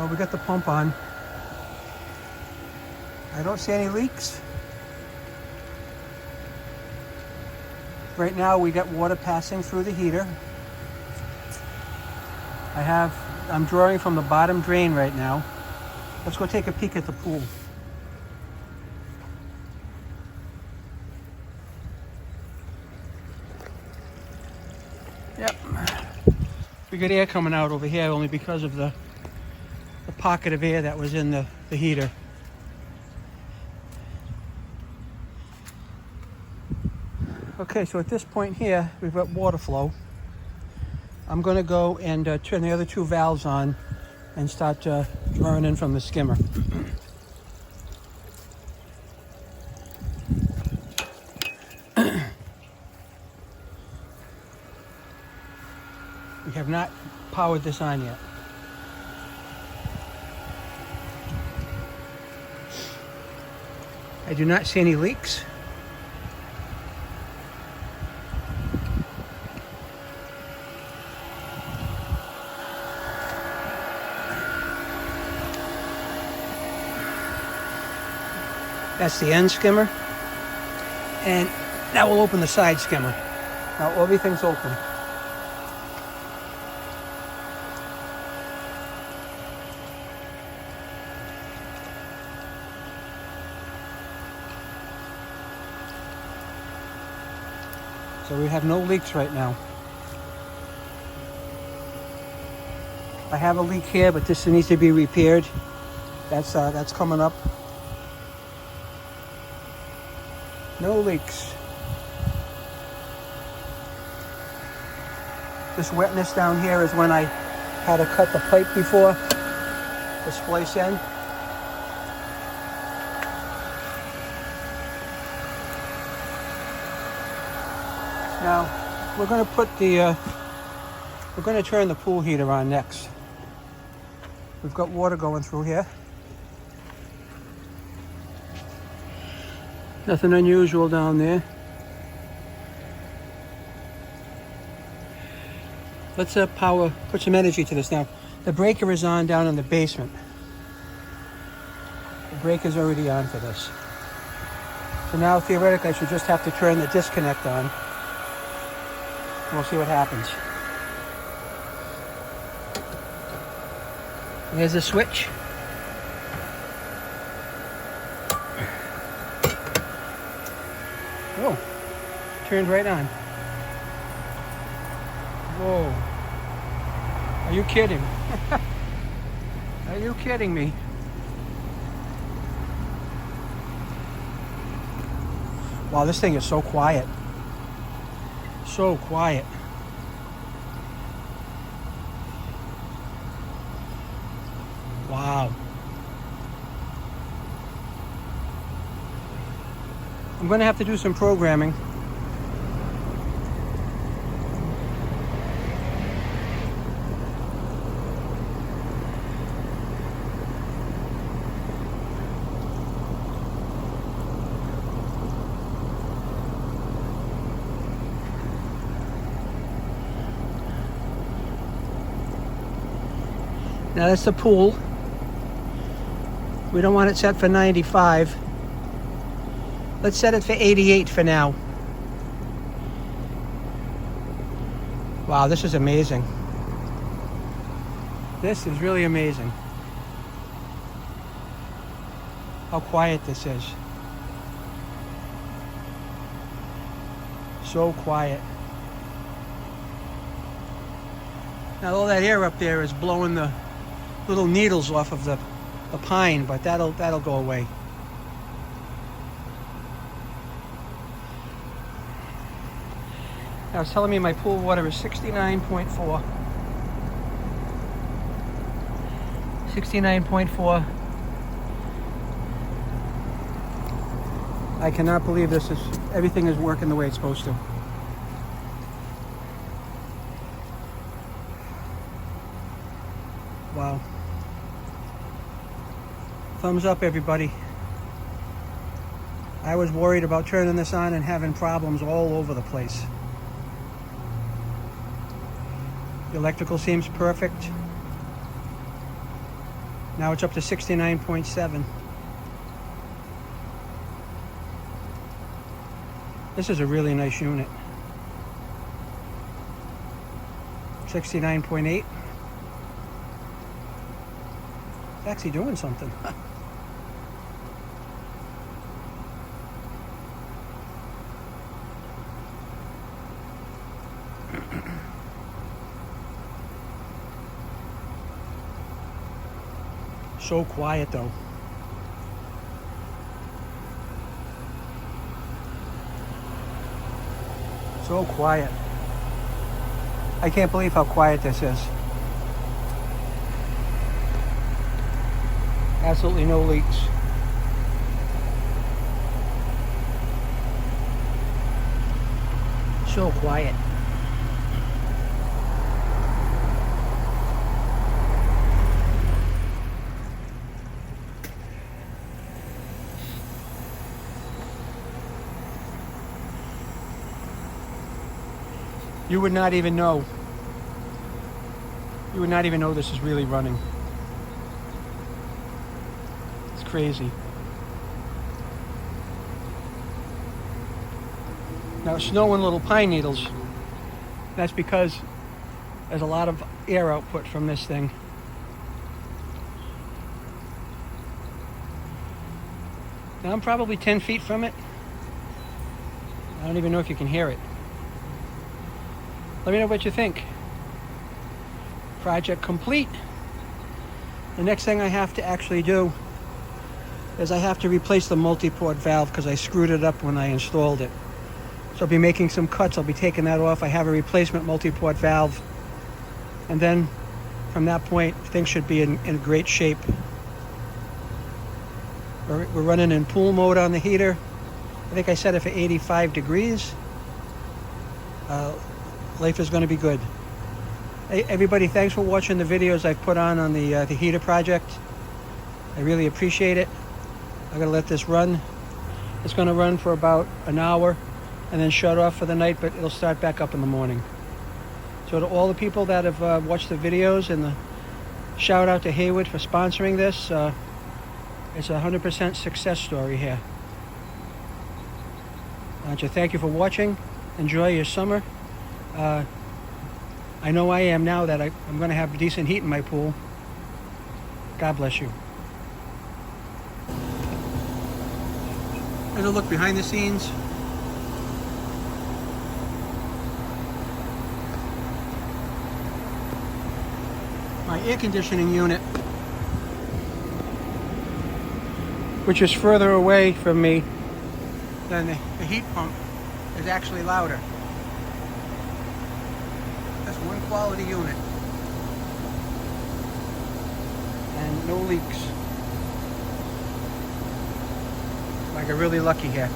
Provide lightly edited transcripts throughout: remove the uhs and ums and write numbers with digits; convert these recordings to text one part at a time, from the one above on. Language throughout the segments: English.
So we got the pump on. I don't see any leaks. Right now we got water passing through the heater. I'm drawing from the bottom drain right now. Let's go take a peek at the pool. Yep. We got air coming out over here only because of the pocket of air that was in the heater. Okay, so at this point here, we've got water flow. I'm going to go and turn the other two valves on and start drawing in from the skimmer. We have not powered this on yet. I do not see any leaks. That's the end skimmer. And now we'll open the side skimmer. Now everything's open. So we have no leaks right now. I have a leak here, but this needs to be repaired. That's coming up. No leaks. This wetness down here is when I had to cut the pipe before to splice in. Now we're going to turn the pool heater on next. We've got water going through here. Nothing unusual down there. Let's put some energy to this now. The breaker is on down in the basement. The breaker's already on for this. So now theoretically I should just have to turn the disconnect on. And we'll see what happens. There's the switch. Oh, turned right on. Whoa. Are you kidding? Are you kidding me? Wow, this thing is so quiet. So quiet. Wow. I'm going to have to do some programming. Now that's the pool. We don't want it set for 95. Let's set it for 88 for now. Wow, this is amazing. This is really amazing. How quiet this is. So quiet. Now all that air up there is blowing the little needles off of the pine, but that'll go away. Now it's telling me my pool water is 69.4. 69.4. I cannot believe everything is working the way it's supposed to. Wow. Thumbs up, everybody. I was worried about turning this on and having problems all over the place. The electrical seems perfect. Now it's up to 69.7. This is a really nice unit. 69.8. It's actually doing something. So quiet though. So quiet. I can't believe how quiet this is. Absolutely no leaks. So quiet. You would not even know. You would not even know this is really running. It's crazy. Now it's snowing little pine needles. That's because there's a lot of air output from this thing. Now I'm probably 10 feet from it. I don't even know if you can hear it. Let me know what you think. Project complete. The next thing I have to actually do is I have to replace the multi-port valve because I screwed it up when I installed it. So I'll be making some cuts. I'll be taking that off. I have a replacement multi-port valve. And then from that point, things should be in great shape. We're running in pool mode on the heater. I think I set it for 85 degrees. Life is going to be good. Hey, everybody, thanks for watching the videos I've put on the heater project. I really appreciate it. I'm going to let this run. It's going to run for about an hour and then shut off for the night, but it'll start back up in the morning. So to all the people that have watched the videos, and shout out to Hayward for sponsoring this. It's a 100% success story here. I want to thank you for watching. Enjoy your summer. I know I am now that I'm going to have decent heat in my pool. God bless you. Here's a look behind the scenes. My air conditioning unit, which is further away from me than the heat pump, is actually louder. That's one quality unit. And no leaks. Like, I'm really lucky here.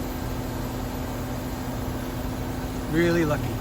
Really lucky.